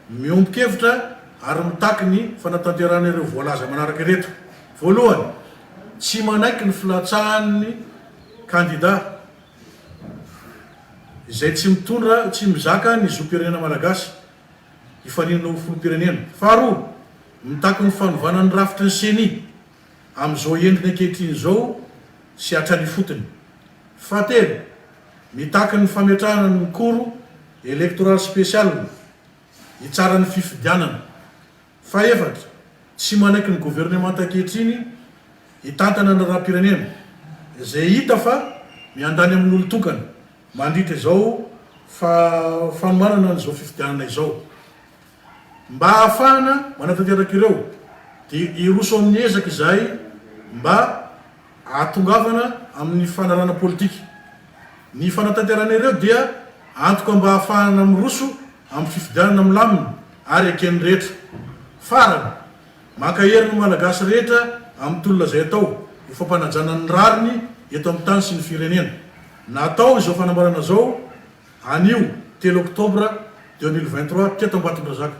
miombon-kevitra ary mitaky ny fanatanteran'ireo voalaza manaraka ireto. Voalohany, tsy manaiky ny filatsahan'ny kandida izay tsy mitondra, tsy mizaka ny zoam-pirenena malagasy hifanina ho filoham-pirenena. Faharoa, mitaky ny fanovana ny rafitry ny CENI amin'izao endriny ankehitriny izao sy hatrany fotony. Fahatelo, mitaky ny fametrahana ny koro électoral spécial hitsara ny fifidianana. Fahaefatra, tsy manaiky ny gouvernement ankehitriny hitantana ny raha-pirenena izay hita fa miandany amin'olo tokana mandritra izao fanomanana n'izao fifidianana izao. Mba hahafahana manatanteraka ireo dia iroso amin'ny ezaka izay mba ahatongavana amin'ny fanarana politika. Ny fanatanterana ireo dia antoka mba hahafahana miroso amin'ny fifidianana milamina ary eken'ny rehetra. Farany, maka heriny malagasy rehetra amin'ny tolona izay atao ho fampanajana ny rariny eto amin'ny tany sy ny firenena. Natao izao fanambarana izao anio 3 Oktobra 2023 teto Ambatondrazaka.